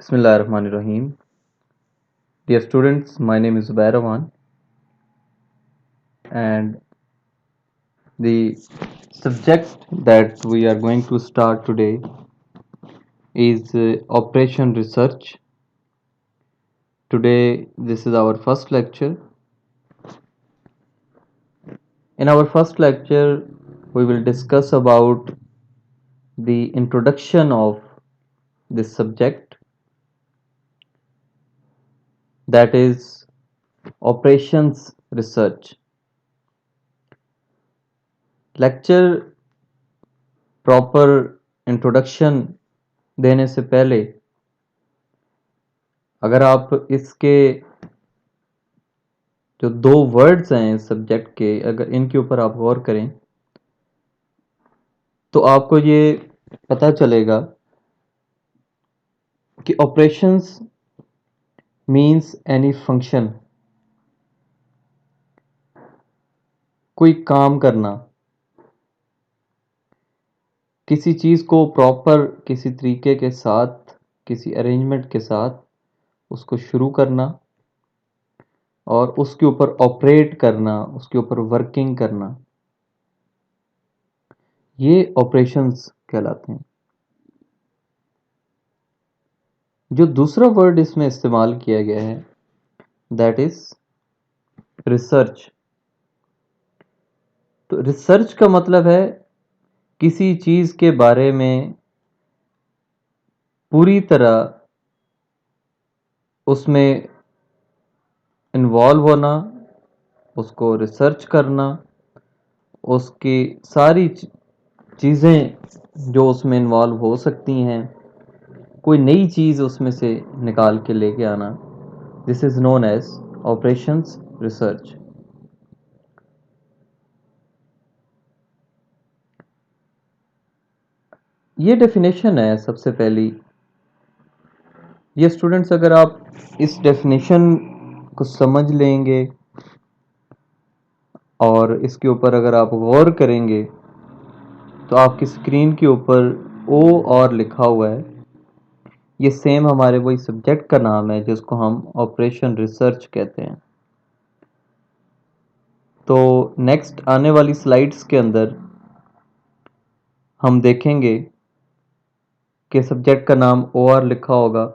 Bismillahirrahmanirrahim. Dear students, my name is Zubair Rahman, and the subject that we are going to start today is Operation Research. Today, this is our first lecture. In our first lecture, we will discuss about the introduction of this subject, that is Operations Research. Lecture proper introduction देने से पहले अगर आप इसके जो दो words हैं subject के, अगर इनके ऊपर आप गौर करें तो आपको ये पता चलेगा कि ऑपरेशंस मींस एनी फंक्शन, कोई काम करना, किसी चीज को प्रॉपर किसी तरीके के साथ, किसी अरेंजमेंट के साथ उसको शुरू करना और उसके ऊपर ऑपरेट करना, उसके ऊपर वर्किंग करना, ये ऑपरेशंस कहलाते हैं। जो दूसरा वर्ड इसमें इस्तेमाल किया गया है दैट इज रिसर्च। तो रिसर्च का मतलब है किसी चीज के बारे में पूरी तरह उसमें इन्वॉल्व होना, उसको रिसर्च करना, उसकी सारी चीज़ें जो उसमें इन्वॉल्व हो सकती हैं, कोई नई चीज़ उसमें से निकाल के लेके आना, this is known as operations research. ये डेफिनेशन है सबसे पहली। ये स्टूडेंट्स, अगर आप इस डेफिनेशन को समझ लेंगे और इसके ऊपर अगर आप गौर करेंगे तो आपकी स्क्रीन के ऊपर ओ और लिखा हुआ है, ये सेम हमारे वही सब्जेक्ट का नाम है जिसको हम ऑपरेशन रिसर्च कहते हैं। तो नेक्स्ट आने वाली स्लाइड्स के अंदर हम देखेंगे कि सब्जेक्ट का नाम ओ आर लिखा होगा।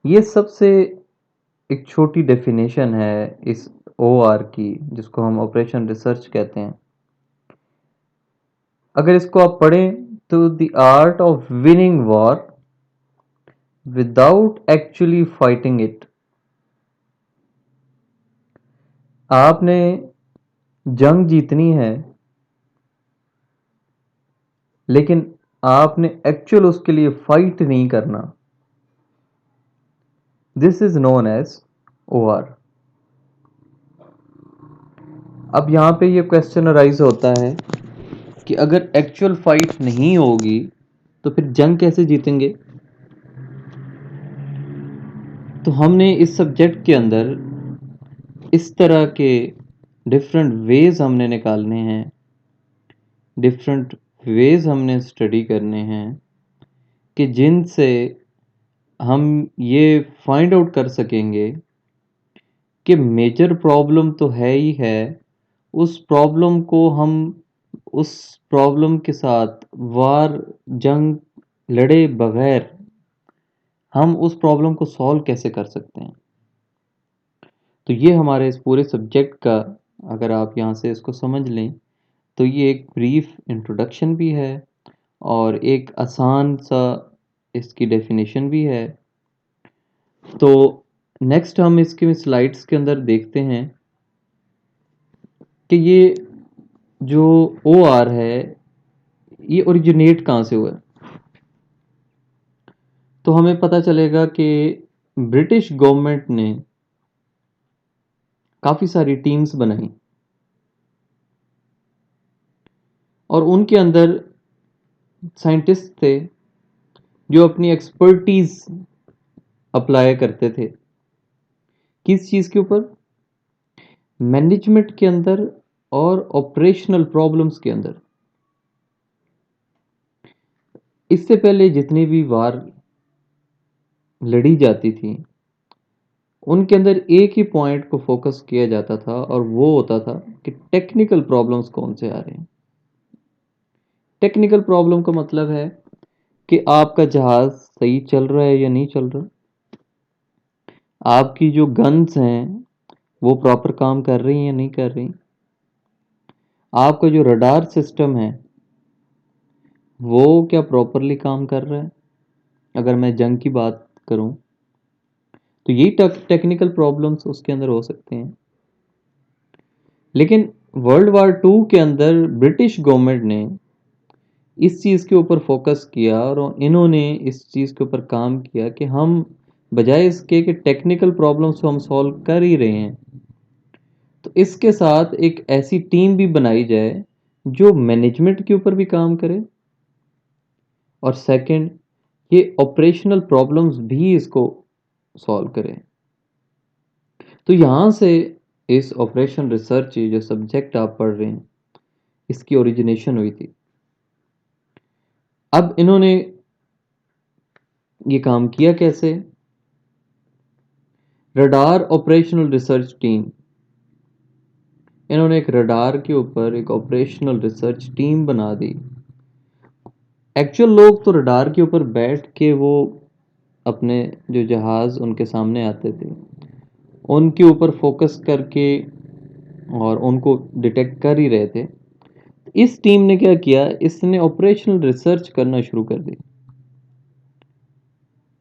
ये सबसे एक छोटी डेफिनेशन है इस ओ आर की, जिसको हम ऑपरेशन रिसर्च कहते हैं। अगर इसको आप पढ़ें तो the art of winning war without actually fighting it. आपने जंग जीतनी है लेकिन आपने एक्चुअल उसके लिए फाइट नहीं करना, this is known as O R. अब यहां पे ये क्वेश्चन अराइज होता है कि अगर एक्चुअल फाइट नहीं होगी तो फिर जंग कैसे जीतेंगे। तो हमने इस सब्जेक्ट के अंदर इस तरह के डिफरेंट वेज हमने निकालने हैं, डिफरेंट वेज हमने स्टडी करने हैं कि जिनसे हम ये फाइंड आउट कर सकेंगे कि मेजर प्रॉब्लम तो है ही है, उस प्रॉब्लम को हम उस प्रॉब्लम के साथ वार जंग लड़े बगैर हम उस प्रॉब्लम को सॉल्व कैसे कर सकते हैं। तो ये हमारे इस पूरे सब्जेक्ट का, अगर आप यहाँ से इसको समझ लें तो ये एक ब्रीफ इंट्रोडक्शन भी है और एक आसान सा इसकी डेफिनेशन भी है। तो नेक्स्ट हम इसके स्लाइड्स के अंदर देखते हैं कि ये जो ओ आर है ये ओरिजिनेट कहाँ से हुआ है। तो हमें पता चलेगा कि ब्रिटिश गवर्नमेंट ने काफ़ी सारी टीम्स बनाई और उनके अंदर साइंटिस्ट थे जो अपनी एक्सपर्टीज अप्लाई करते थे। किस चीज़ के ऊपर? मैनेजमेंट के अंदर और ऑपरेशनल प्रॉब्लम्स के अंदर। इससे पहले जितनी भी वार लड़ी जाती थी, उनके अंदर एक ही पॉइंट को फोकस किया जाता था और वो होता था कि टेक्निकल प्रॉब्लम्स कौन से आ रहे हैं। टेक्निकल प्रॉब्लम का मतलब है कि आपका जहाज सही चल रहा है या नहीं चल रहा, आपकी जो गन्स हैं वो प्रॉपर काम कर रही हैं या नहीं कर रही, आपका जो रडार सिस्टम है वो क्या प्रॉपरली काम कर रहा है। अगर मैं जंग की बात करूं तो यही टेक्निकल प्रॉब्लम्स उसके अंदर हो सकते हैं। लेकिन वर्ल्ड वार टू के अंदर ब्रिटिश गवर्नमेंट ने इस चीज़ के ऊपर फोकस किया और इन्होंने इस चीज़ के ऊपर काम किया कि हम बजाय इसके कि टेक्निकल प्रॉब्लम्स को हम सॉल्व कर ही रहे हैं, तो इसके साथ एक ऐसी टीम भी बनाई जाए जो मैनेजमेंट के ऊपर भी काम करे और सेकंड ये ऑपरेशनल प्रॉब्लम्स भी इसको सॉल्व करे। तो यहाँ से इस ऑपरेशन रिसर्च जो सब्जेक्ट आप पढ़ रहे हैं इसकी ओरिजिनेशन हुई थी। अब इन्होंने ये काम किया कैसे, रडार ऑपरेशनल रिसर्च टीम, इन्होंने एक रडार के ऊपर एक ऑपरेशनल रिसर्च टीम बना दी। एक्चुअल लोग तो रडार के ऊपर बैठ के वो अपने जो जहाज उनके सामने आते थे उनके ऊपर फोकस करके और उनको डिटेक्ट कर ही रहे थे। इस टीम ने क्या किया, इसने ऑपरेशनल रिसर्च करना शुरू कर दी।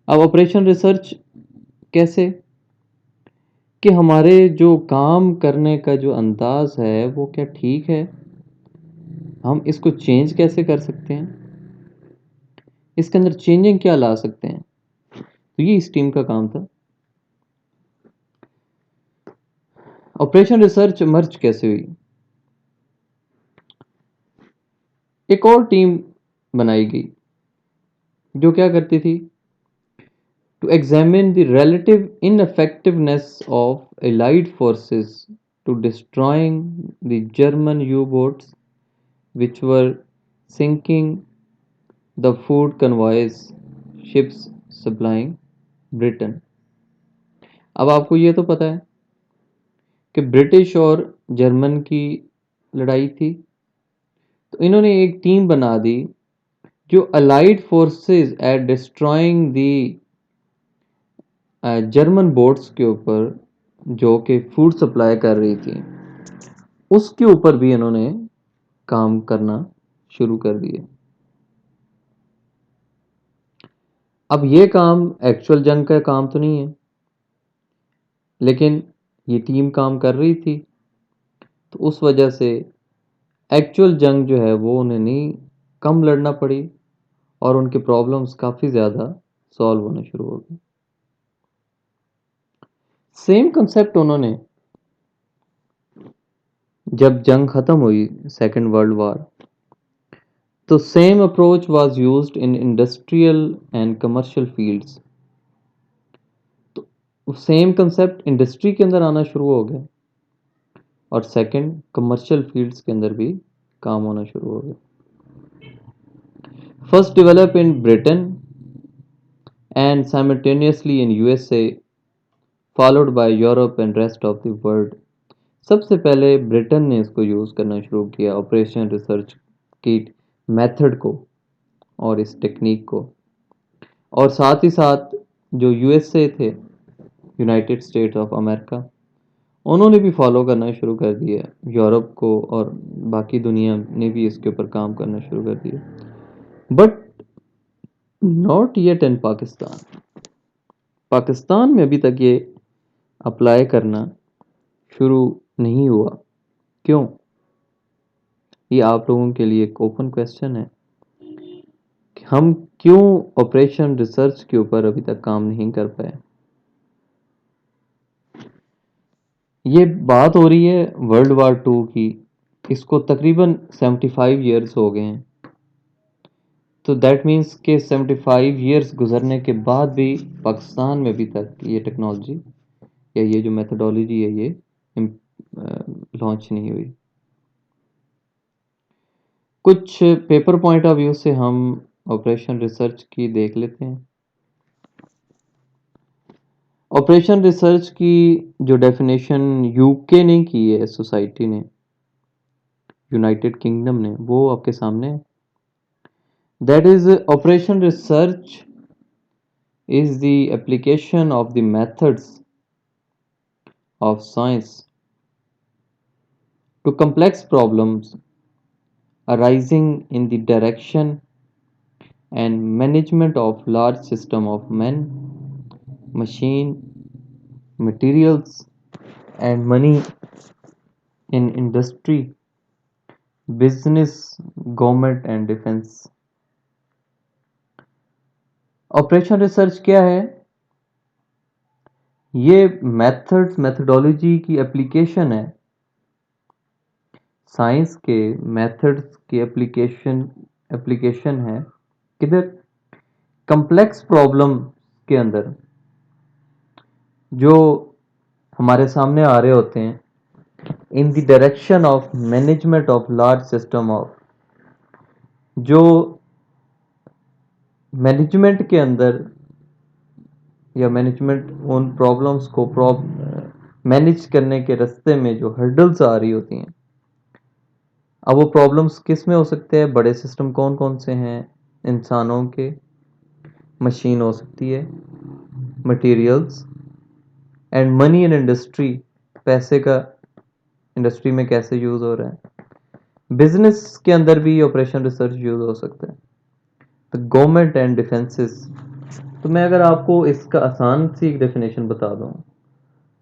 अब ऑपरेशन रिसर्च कैसे कि हमारे जो काम करने का जो अंदाज है वो क्या ठीक है, हम इसको चेंज कैसे कर सकते हैं, इसके अंदर चेंजिंग क्या ला सकते हैं। तो ये इस टीम का काम था। ऑपरेशन रिसर्च मर्ज कैसे हुई, एक और टीम बनाई गई जो क्या करती थी, to examine the relative ineffectiveness of Allied forces to destroying the German U-boats which were sinking the food convoys ships supplying Britain। अब आपको ये तो पता है कि ब्रिटिश और जर्मन की लड़ाई थी, तो इन्होंने एक टीम बना दी जो अलाइड फोर्सेस एट डिस्ट्रॉइंग दी जर्मन बोट्स के ऊपर जो कि फूड सप्लाई कर रही थी उसके ऊपर भी इन्होंने काम करना शुरू कर दिए। अब ये काम एक्चुअल जंग का काम तो नहीं है, लेकिन ये टीम काम कर रही थी, तो उस वजह से एक्चुअल जंग जो है वो उन्हें नहीं कम लड़ना पड़ी और उनके प्रॉब्लम्स काफ़ी ज़्यादा सॉल्व होने शुरू हो गए। सेम कंसेप्ट उन्होंने जब जंग ख़त्म हुई सेकेंड वर्ल्ड वार, तो same approach was used in industrial and commercial fields. तो सेम कंसेप्ट इंडस्ट्री के अंदर आना शुरू हो गया और सेकंड कमर्शियल फील्ड्स के अंदर भी काम होना शुरू हो गया। First develop in Britain and simultaneously in USA followed by Europe and rest of the world. सबसे पहले ब्रिटेन ने इसको यूज़ करना शुरू किया ऑपरेशन रिसर्च की मेथड को और इस टेक्निक को, और साथ ही साथ जो यूएसए थे यूनाइटेड स्टेट्स ऑफ अमेरिका उन्होंने भी फॉलो करना शुरू कर दिया यूरोप को, और बाकी दुनिया ने भी इसके ऊपर काम करना शुरू कर दिया। But not yet in Pakistan. Pakistan में अभी तक ये अप्लाई करना शुरू नहीं हुआ। क्यों, ये आप लोगों के लिए एक ओपन क्वेश्चन है कि हम क्यों ऑपरेशन रिसर्च के ऊपर अभी तक काम नहीं कर पाए। ये बात हो रही है वर्ल्ड वार टू की, इसको तकरीबन 75 ईयर्स हो गए हैं। तो दैट मीन्स के 75 ईयर्स गुजरने के बाद भी पाकिस्तान में अभी तक ये टेक्नोलॉजी या ये जो मेथडोलॉजी है ये लॉन्च नहीं हुई। कुछ पेपर पॉइंट ऑफ व्यू से हम ऑपरेशन रिसर्च की देख लेते हैं। ऑपरेशन रिसर्च की जो डेफिनेशन यूके ने की है, सोसाइटी ने, यूनाइटेड किंगडम ने, वो आपके सामने है। That is operation research is the application of the methods of science to complex problems arising in the direction and management of large system of men, machine, materials and money in industry, business, government and defense. Operation research क्या है? ये methodology की application है, science के methods की application है। किधर? Complex problem के अंदर जो हमारे सामने आ रहे होते हैं, in the direction of management of large system of, जो मैनेजमेंट के अंदर या मैनेजमेंट उन प्रॉब्लम्स को मैनेज करने के रास्ते में जो हर्डल्स आ रही होती हैं। अब वो प्रॉब्लम्स किस में हो सकते हैं? बड़े सिस्टम कौन कौन से हैं? इंसानों के, मशीन हो सकती है, materials and money in industry, पैसे का इंडस्ट्री में कैसे यूज हो रहा है, बिजनेस के अंदर भी ऑपरेशन रिसर्च यूज हो सकता है, तो गवर्नमेंट एंड डिफेंसेस। तो मैं अगर आपको इसका आसान सी एक डेफिनेशन बता दूं,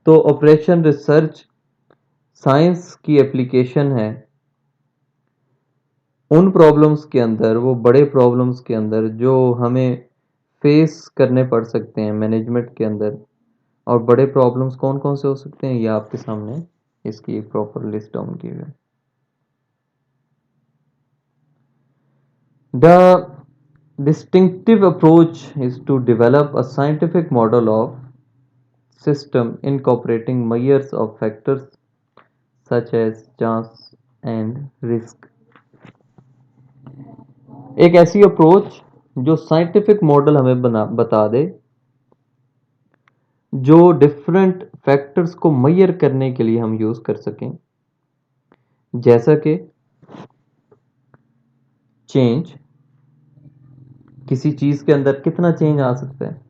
तो ऑपरेशन रिसर्च साइंस की एप्लीकेशन है उन प्रॉब्लम्स के अंदर, वो बड़े प्रॉब्लम्स के अंदर जो हमें फेस करने पड़ सकते हैं मैनेजमेंट के अंदर। और बड़े प्रॉब्लम्स कौन कौन से हो सकते हैं, ये आपके सामने इसकी एक प्रॉपर लिस्ट डाउन की है। The distinctive approach is to develop a scientific model of system incorporating measures of factors such as chance and risk। एक ऐसी अप्रोच जो साइंटिफिक मॉडल हमें बता दे, जो डिफरेंट फैक्टर्स को मेजर करने के लिए हम यूज कर सकें, जैसा कि चेंज, किसी चीज के अंदर कितना चेंज आ सकता है,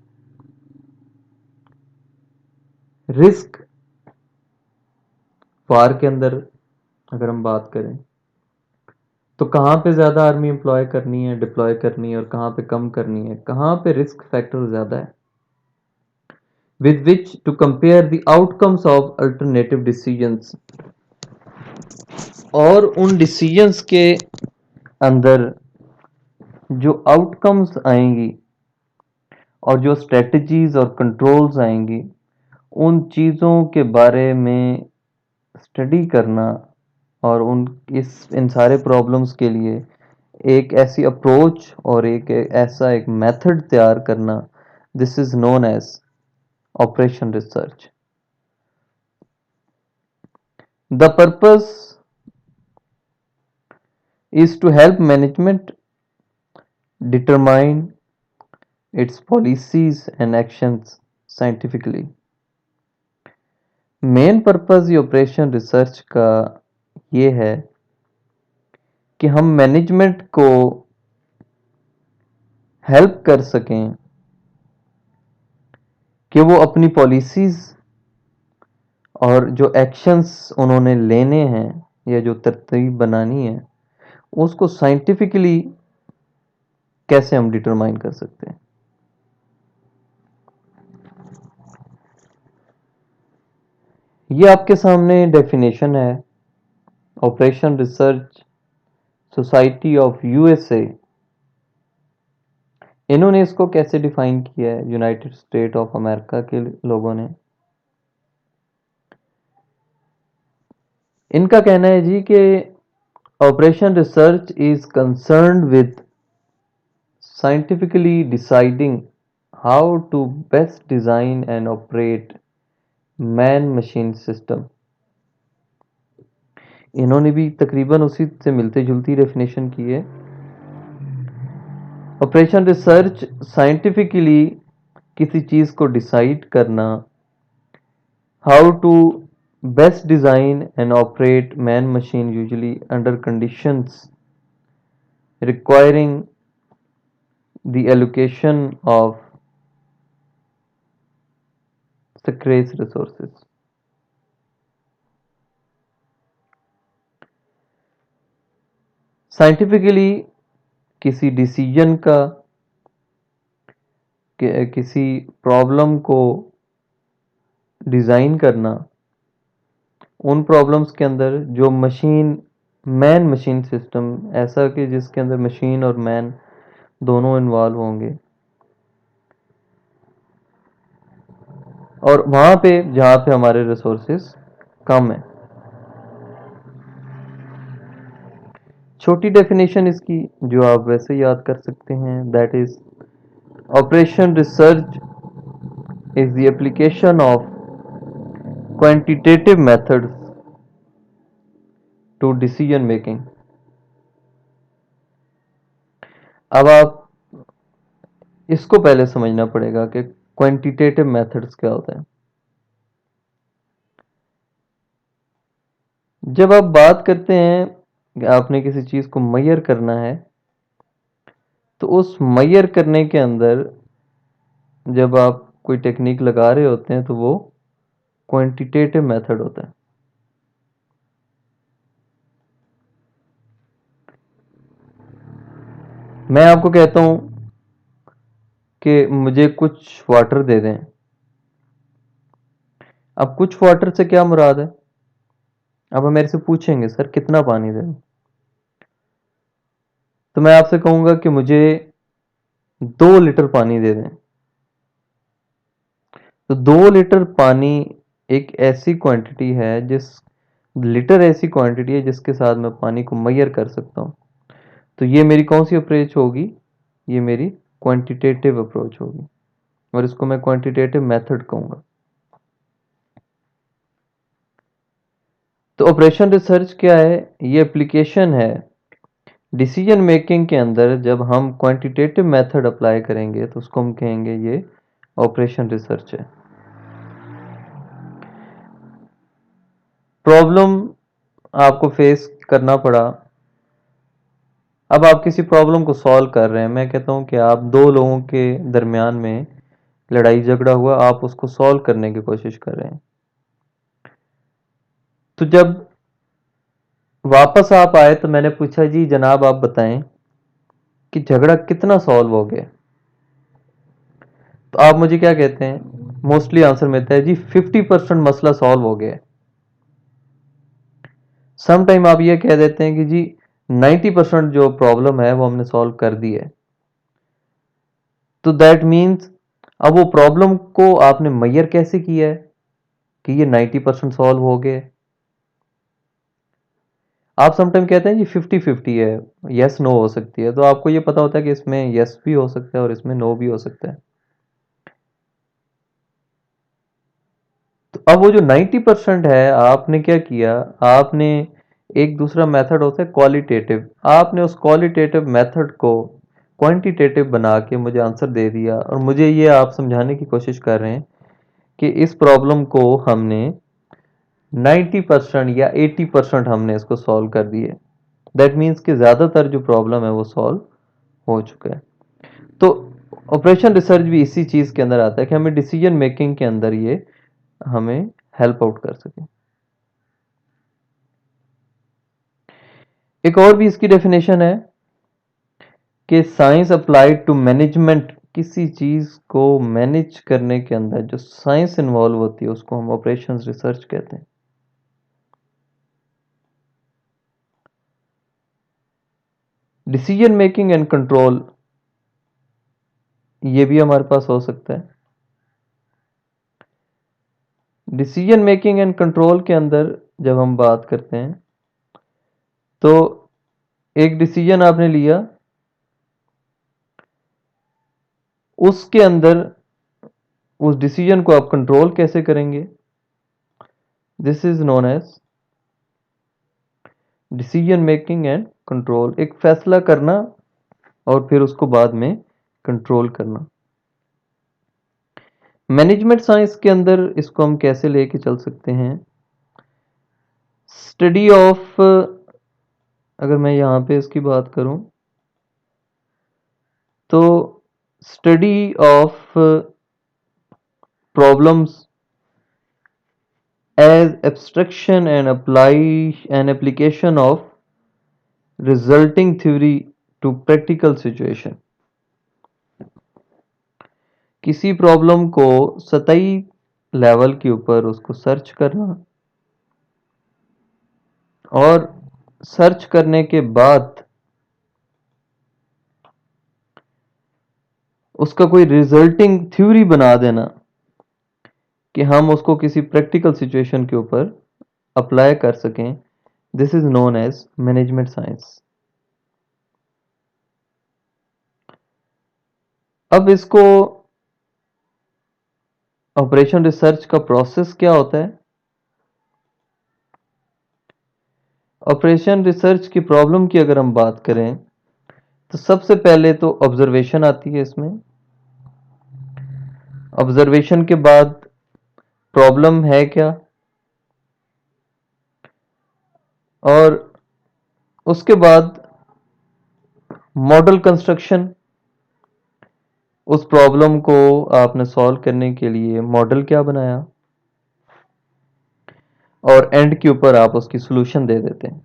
रिस्क, वार के अंदर अगर हम बात करें तो कहाँ पे ज़्यादा आर्मी एम्प्लॉय करनी है, डिप्लॉय करनी है, और कहाँ पे कम करनी है, कहाँ पे रिस्क फैक्टर ज़्यादा है, with which to compare the outcomes of alternative decisions। और उन डिसीजंस के अंदर जो आउटकम्स आएंगी और जो स्ट्रेटजीज और कंट्रोल्स आएंगी, उन चीज़ों के बारे में स्टडी करना और इन सारे प्रॉब्लम्स के लिए एक ऐसी अप्रोच और एक ऐसा एक मेथड तैयार करना, this is known as operation research. The purpose is to help management determine its policies and actions scientifically. Main purpose ये ऑपरेशन रिसर्च का ये है कि हम मैनेजमेंट को हेल्प कर सकें कि वो अपनी पॉलिसीज और जो एक्शंस उन्होंने लेने हैं या जो तरतीब बनानी है, उसको साइंटिफिकली कैसे हम डिटरमाइन कर सकते हैं। ये आपके सामने डेफिनेशन है operation research society of USA. इन्होंने इसको कैसे डिफाइन किया है, यूनाइटेड स्टेट ऑफ अमेरिका के लोगों ने। इनका कहना है जी कि operation research is concerned with scientifically deciding how to best design and operate man machine system. इन्होंने भी तकरीबन उसी से मिलती जुलती डेफिनेशन की है। ऑपरेशन रिसर्च साइंटिफिकली किसी चीज़ को डिसाइड करना, how to best design and operate man machine usually under conditions requiring the allocation of scarce resources. Scientifically किसी डिसीजन का किसी प्रॉब्लम को डिज़ाइन करना, उन प्रॉब्लम्स के अंदर जो मैन मशीन सिस्टम ऐसा कि जिसके अंदर मशीन और मैन दोनों इन्वॉल्व होंगे, और वहाँ पे जहाँ पे हमारे रिसोर्सेस कम है। छोटी डेफिनेशन इसकी जो आप वैसे याद कर सकते हैं, that is operation research is the application of quantitative methods to decision making। अब आप इसको पहले समझना पड़ेगा कि क्वांटिटेटिव मेथड्स क्या होते हैं। जब आप बात करते हैं कि आपने किसी चीज़ को मेजर करना है, तो उस मेजर करने के अंदर जब आप कोई टेक्निक लगा रहे होते हैं तो वो क्वांटिटेटिव मेथड होता है। मैं आपको कहता हूं कि मुझे कुछ वाटर दे दें। अब कुछ वाटर से क्या मुराद है? अब आप मेरे से पूछेंगे सर कितना पानी दें, तो मैं आपसे कहूंगा कि मुझे 2 लीटर पानी दे दें। तो 2 लीटर पानी एक ऐसी क्वांटिटी है लीटर ऐसी क्वांटिटी है जिसके साथ मैं पानी को मेजर कर सकता हूं। तो ये मेरी कौन सी अप्रोच होगी? ये मेरी क्वांटिटेटिव अप्रोच होगी, और इसको मैं क्वांटिटेटिव मेथड कहूंगा। तो ऑपरेशन रिसर्च क्या है? ये एप्लीकेशन है डिसीजन मेकिंग के अंदर। जब हम क्वांटिटेटिव मेथड अप्लाई करेंगे तो उसको हम कहेंगे ये ऑपरेशन रिसर्च है। प्रॉब्लम आपको फेस करना पड़ा। अब आप किसी प्रॉब्लम को सॉल्व कर रहे हैं। मैं कहता हूं कि आप 2 लोगों के दरमियान में लड़ाई झगड़ा हुआ, आप उसको सॉल्व करने की कोशिश कर रहे हैं। तो जब वापस आप आए तो मैंने पूछा, जी जनाब आप बताएं कि झगड़ा कितना सॉल्व हो गया? तो आप मुझे क्या कहते हैं? मोस्टली आंसर मिलता है जी 50% मसला सॉल्व हो गया है। सम टाइम आप ये कह देते हैं कि जी 90% जो प्रॉब्लम है वो हमने सॉल्व कर दी है। तो दैट मीन्स अब वो प्रॉब्लम को आपने मेजर कैसे किया है कि ये 90% सॉल्व हो गए? आप समटाइम कहते हैं जी 50-50 है, यस नो हो सकती है। तो आपको ये पता होता है कि इसमें यस भी हो सकता है और इसमें नो भी हो सकता है। तो अब वो जो 90% है, आपने क्या किया? आपने एक दूसरा मेथड होता है क्वालिटेटिव, आपने उस क्वालिटेटिव मेथड को क्वांटिटेटिव बना के मुझे आंसर दे दिया, और मुझे ये आप समझाने की कोशिश कर रहे हैं कि इस प्रॉब्लम को हमने 90% या 80% हमने इसको सॉल्व कर दिए। दैट मीन्स कि ज़्यादातर जो प्रॉब्लम है वो सॉल्व हो चुका है। तो ऑपरेशन रिसर्च भी इसी चीज़ के अंदर आता है कि हमें डिसीजन मेकिंग के अंदर ये हमें हेल्प आउट कर सके। एक और भी इसकी डेफिनेशन है कि साइंस अप्लाइड टू मैनेजमेंट। किसी चीज को मैनेज करने के अंदर जो साइंस इन्वॉल्व होती है उसको हम ऑपरेशंस रिसर्च कहते हैं। डिसीजन मेकिंग एंड कंट्रोल, ये भी हमारे पास हो सकता है। डिसीजन मेकिंग एंड कंट्रोल के अंदर जब हम बात करते हैं तो एक डिसीजन आपने लिया, उसके अंदर उस डिसीजन को आप कंट्रोल कैसे करेंगे? This is known as decision making and control. एक फैसला करना और फिर उसको बाद में कंट्रोल करना। मैनेजमेंट साइंस के अंदर इसको हम कैसे लेके चल सकते हैं? स्टडी ऑफ, अगर मैं यहाँ पे इसकी बात करूँ तो study of problems as abstraction and apply an application of resulting theory to practical situation। किसी प्रॉब्लम को सतही लेवल के ऊपर उसको सर्च करना और सर्च करने के बाद उसका कोई रिजल्टिंग थ्योरी बना देना कि हम उसको किसी प्रैक्टिकल सिचुएशन के ऊपर अप्लाई कर सकें। This is known as management science. अब इसको ऑपरेशन रिसर्च का प्रोसेस क्या होता है? ऑपरेशन रिसर्च की प्रॉब्लम की अगर हम बात करें तो सबसे पहले तो ऑब्जर्वेशन आती है इसमें। ऑब्जर्वेशन के बाद प्रॉब्लम है क्या, और उसके बाद मॉडल कंस्ट्रक्शन। उस प्रॉब्लम को आपने सॉल्व करने के लिए मॉडल क्या बनाया, और एंड के ऊपर आप उसकी सॉल्यूशन दे देते हैं।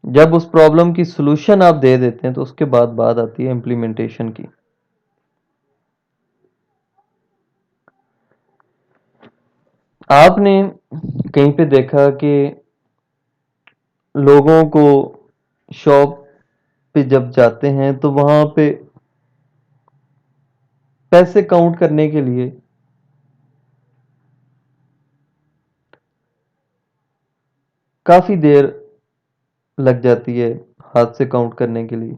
जब उस प्रॉब्लम की सॉल्यूशन आप दे देते हैं तो उसके बाद बात आती है इम्प्लीमेंटेशन की। आपने कहीं पे देखा कि लोगों को शॉप पे जब जाते हैं तो वहां पे पैसे काउंट करने के लिए काफी देर लग जाती है हाथ से काउंट करने के लिए।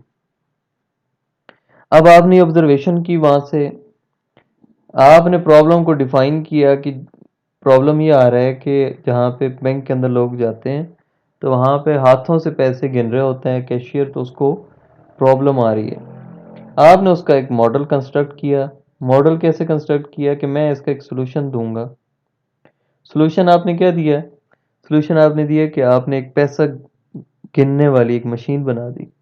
अब आपने ऑब्जर्वेशन की, वहां से आपने प्रॉब्लम को डिफाइन किया कि प्रॉब्लम ये आ रहा है कि जहाँ पे बैंक के अंदर लोग जाते हैं तो वहाँ पे हाथों से पैसे गिन रहे होते हैं कैशियर, तो उसको प्रॉब्लम आ रही है। आपने उसका एक मॉडल कंस्ट्रक्ट किया। मॉडल कैसे कंस्ट्रक्ट किया कि मैं इसका एक सोल्यूशन दूंगा। सोल्यूशन आपने क्या दिया? सोल्यूशन आपने दिया कि आपने एक पैसा गिनने वाली एक मशीन बना दी।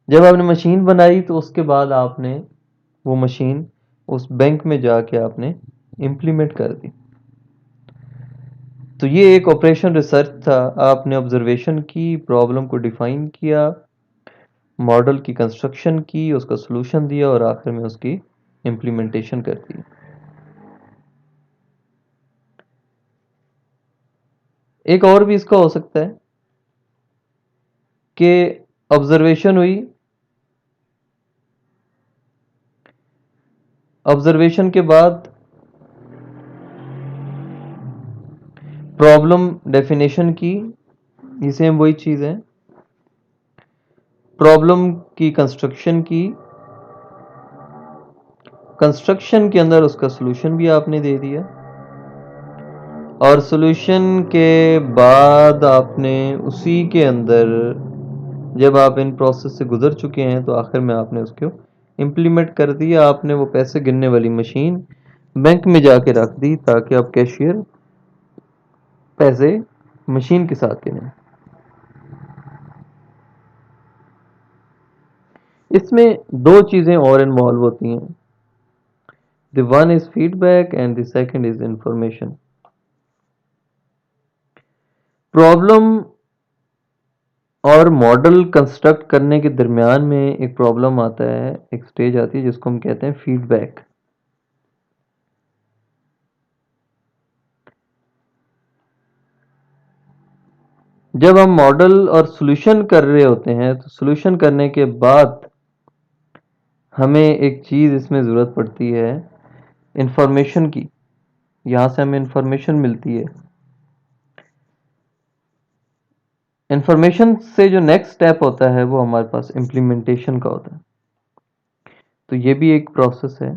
जब आपने मशीन बनाई तो उसके बाद आपने वो मशीन उस बैंक में जाके आपने इम्प्लीमेंट कर दी। तो ये एक ऑपरेशन रिसर्च था। आपने ऑब्जर्वेशन की, प्रॉब्लम को डिफाइन किया, मॉडल की कंस्ट्रक्शन की, उसका सॉल्यूशन दिया और आखिर में उसकी इम्प्लीमेंटेशन कर दी। एक और भी इसका हो सकता है कि ऑब्जर्वेशन हुई, ऑब्जर्वेशन के बाद प्रॉब्लम डेफिनेशन की, ये सेम वही चीज है। प्रॉब्लम की कंस्ट्रक्शन की, कंस्ट्रक्शन के अंदर उसका सॉल्यूशन भी आपने दे दिया, और सॉल्यूशन के बाद आपने उसी के अंदर जब आप इन प्रोसेस से गुजर चुके हैं तो आखिर में आपने उसको इम्प्लीमेंट कर दिया। आपने वो पैसे गिनने वाली मशीन बैंक में जाके रख दी ताकि आप कैशियर पैसे मशीन के साथ गिने। इसमें दो चीजें और इन्वॉल्व होती हैं। The one is feedback and the second is information. Problem और मॉडल कंस्ट्रक्ट करने के दरमियान में एक प्रॉब्लम आता है, एक स्टेज आती है जिसको हम कहते हैं फीडबैक। जब हम मॉडल और सॉल्यूशन कर रहे होते हैं तो सॉल्यूशन करने के बाद हमें एक चीज इसमें जरूरत पड़ती है इंफॉर्मेशन की। यहां से हमें इंफॉर्मेशन मिलती है। इंफॉर्मेशन से जो नेक्स्ट स्टेप होता है वो हमारे पास इम्प्लीमेंटेशन का होता है। तो ये भी एक प्रोसेस है।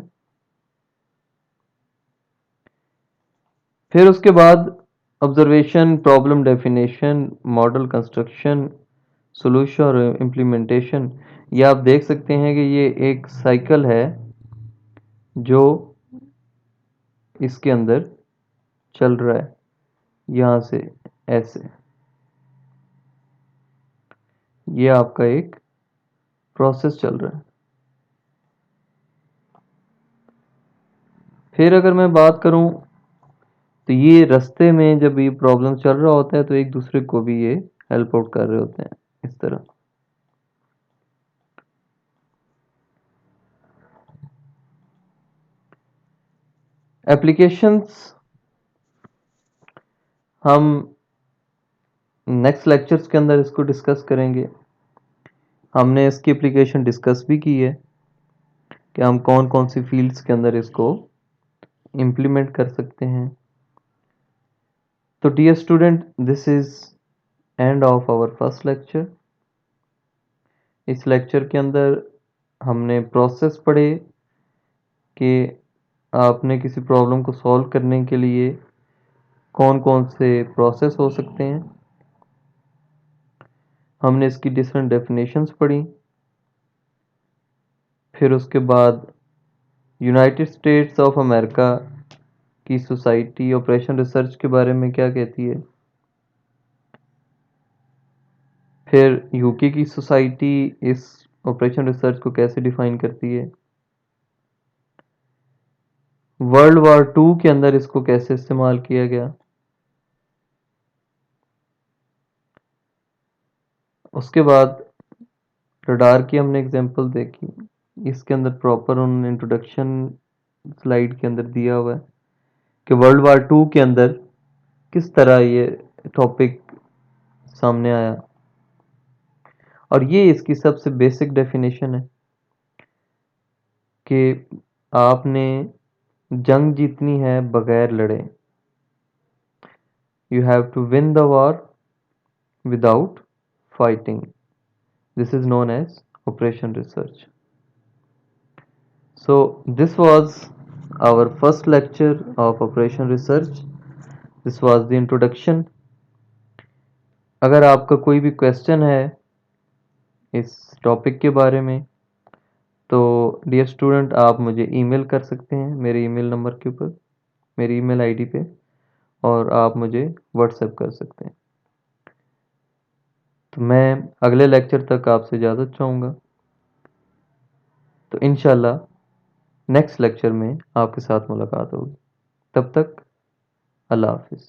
फिर उसके बाद observation, problem definition, model construction, solution और इम्प्लीमेंटेशन। ये आप देख सकते हैं कि ये एक साइकिल है जो इसके अंदर चल रहा है, यहाँ से ऐसे, ये आपका एक प्रोसेस चल रहा है। फिर अगर मैं बात करूं तो ये रास्ते में जब ये प्रॉब्लम चल रहा होता है तो एक दूसरे को भी ये हेल्प आउट कर रहे होते हैं इस तरह। एप्लीकेशंस हम नेक्स्ट लेक्चर्स के अंदर इसको डिस्कस करेंगे। हमने इसकी एप्लीकेशन डिस्कस भी की है कि हम कौन कौन सी फील्ड्स के अंदर इसको इम्प्लीमेंट कर सकते हैं। तो dear student, this is end of our first lecture. इस लेक्चर के अंदर हमने प्रोसेस पढ़े कि आपने किसी प्रॉब्लम को सॉल्व करने के लिए कौन कौन से प्रोसेस हो सकते हैं। हमने इसकी डिफरेंट डेफिनेशंस पढ़ी। फिर उसके बाद यूनाइटेड स्टेट्स ऑफ अमेरिका की सोसाइटी ऑपरेशन रिसर्च के बारे में क्या कहती है। फिर यूके की सोसाइटी इस ऑपरेशन रिसर्च को कैसे डिफाइन करती है। वर्ल्ड वॉर 2 के अंदर इसको कैसे इस्तेमाल किया गया। उसके बाद रडार की हमने एग्जांपल देखी। इसके अंदर प्रॉपर उन्होंने इंट्रोडक्शन स्लाइड के अंदर दिया हुआ है कि वर्ल्ड वॉर 2 के अंदर किस तरह ये टॉपिक सामने आया, और ये इसकी सबसे बेसिक डेफिनेशन है कि आपने जंग जीतनी है बगैर लड़े। You have to win the war without fighting. This is known as operation research. So this was our first lecture of operation research. This was the introduction. अगर आपका कोई भी क्वेश्चन है इस टॉपिक के बारे में तो डियर स्टूडेंट आप मुझे ईमेल कर सकते हैं मेरे ईमेल नंबर के ऊपर, मेरी ईमेल आईडी पे, और आप मुझे व्हाट्सएप कर सकते हैं। तो मैं अगले लेक्चर तक आपसे इजाज़त चाहूँगा। तो इंशाल्लाह नेक्स्ट लेक्चर में आपके साथ मुलाकात होगी। तब तक अल्लाह हाफिज़।